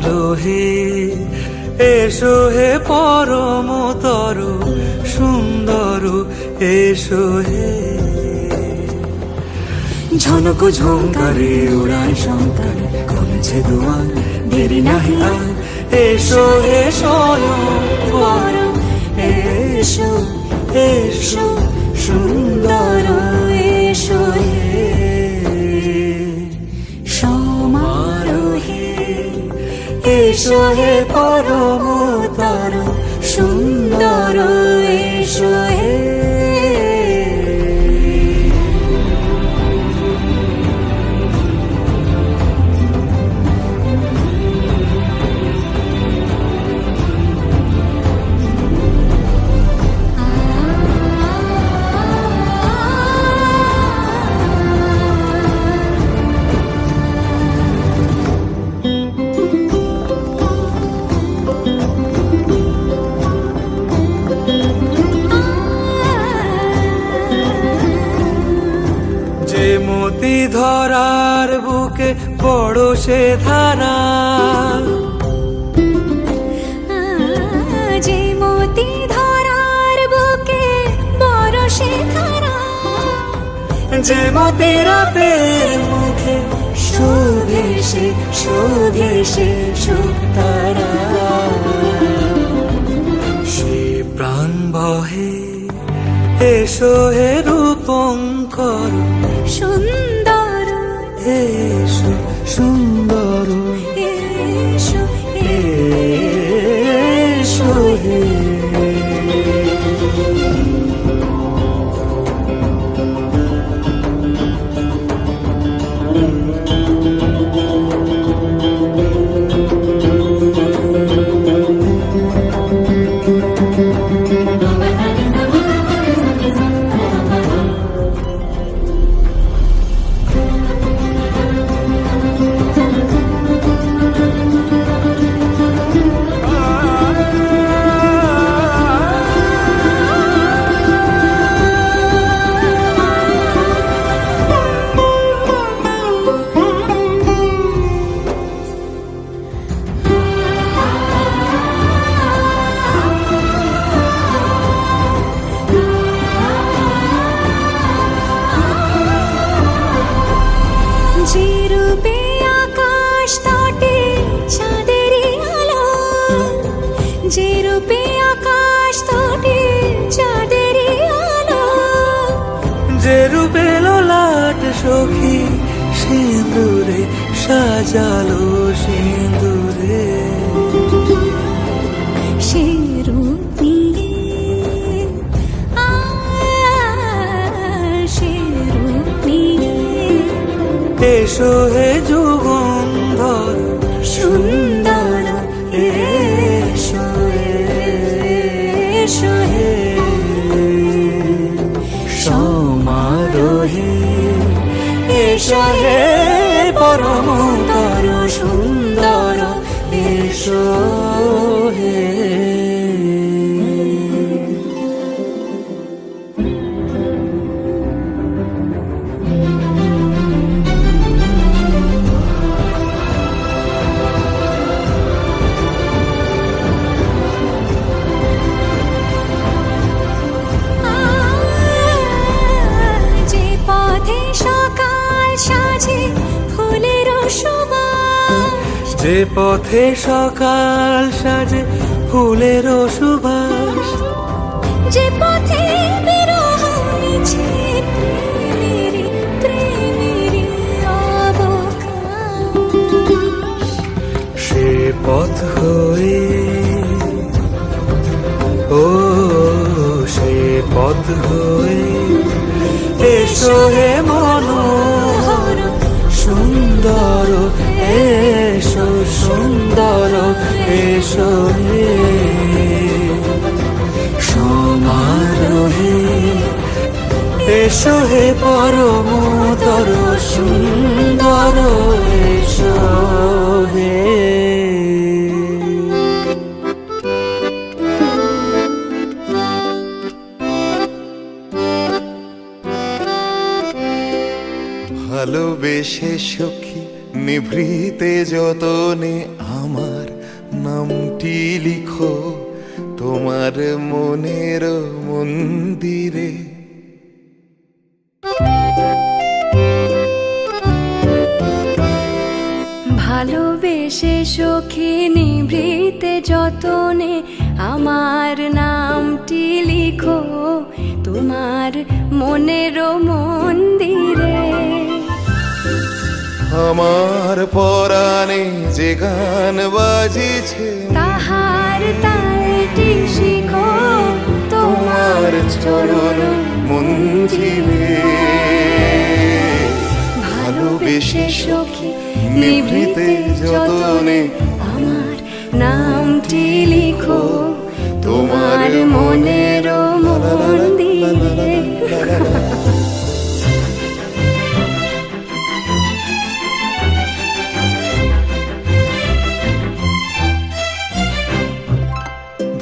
সমারোহে এসো হে পরমতর সুন্দর এসো হে। ঝনক ঝঙ্কারে উড়ায় শঙ্কর কমেছে দুয়ার দেরি নাহি আর। এসো হে স্বয়ং পরম এসো এসো সুন্দর এসো হে। সমারোহে এসো হে পরমতর সুন্দর এসো হে। মতি ধরার বুকে বড় সে ধারা, যে মতি ধরার বুকে বড় সে ধারা, যে মতি রাতের মুখে শোভে সে সুতারা। সে প্রাণ বহে এসো হে রূপঙ্কর সুন্দর এসো সুন্দর এসো এসো হে। যে রূপে আকাশ তটে চাঁদেরই আলো, যে রূপে আকাশ তটে চাঁদেরই আলো, যে রূপে ললাট সখী সিঁদুরে সাজালো সিঁদুরে। সে রূপ নিয়ে সে রূপ নিয়ে এসো হে যুগন্ধর সুন্দর এসো এসো হে। সমারোহে এসো হে পরমতর সুন্দর এসো হে। যে পথে সকাল সাজে ফুলের সুবাস, যে পথে সকাল সাজে ফুলের সুবাস, যে পথে বিরহ মিছে প্রেমের অবকাশ, সে পথ হয়ে ও সে পথ হয়ে এসো হে মনোহর সুন্দর এসো সুন্দর এসো হে। সমারোহে এসো হে পরমতর সুন্দর এসো হে। ভালোবেসে সখী নিভৃতে যতনে আমার নামটি লিখো তোমার মনের মন্দিরে। ভালোবেসে সখী নিভৃতে যতনে আমার নামটি লিখো তোমার মনের মন্দিরে। আমার পরাণে যে গান বাজিছে তাহার তালটি শিখো তোমার চরণ মঞ্জিলে। ভালোবেসে সখী নিভৃতে যতনে আমার নামটি লিখো তোমার মনের মন্দিরে।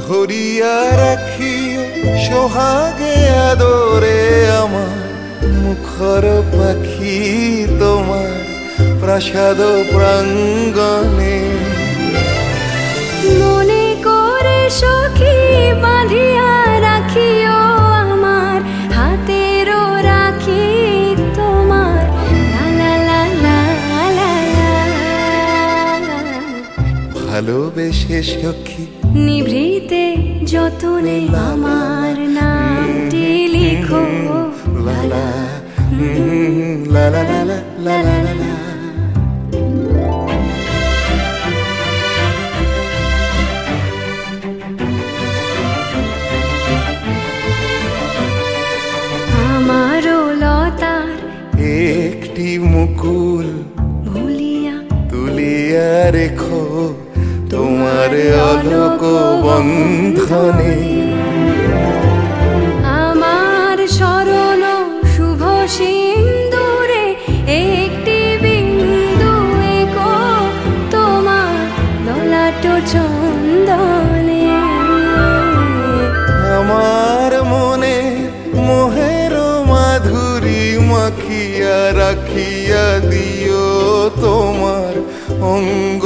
ধরিয়া রাখিও সোহাগে আদরে আমার মুখর পাখি তোমার প্রাসাদ প্রাঙ্গণে। মনে করে সখী বাঁধিয়া রাখিও আমার হাতেরও রাখি তোমার লা লা লা লা লা লা। ভালোবেসে সখী নিভৃতে যতনে আমার নামটি লিখো লা লা লা লা লা লা লা লা লা। আমারও লতার একটি মুকুল ভুলিয়া তুলিয়া রেখো তোমার অলোক বন্ধনে। আমার শরণ শুভ সিন্দুরে একটি বিন্দু এগো তোমার ললাট চন্দনে। আমার মনে মোহের মাধুরী মাখিয়া রাখিয়া দিও তোমার অঙ্গ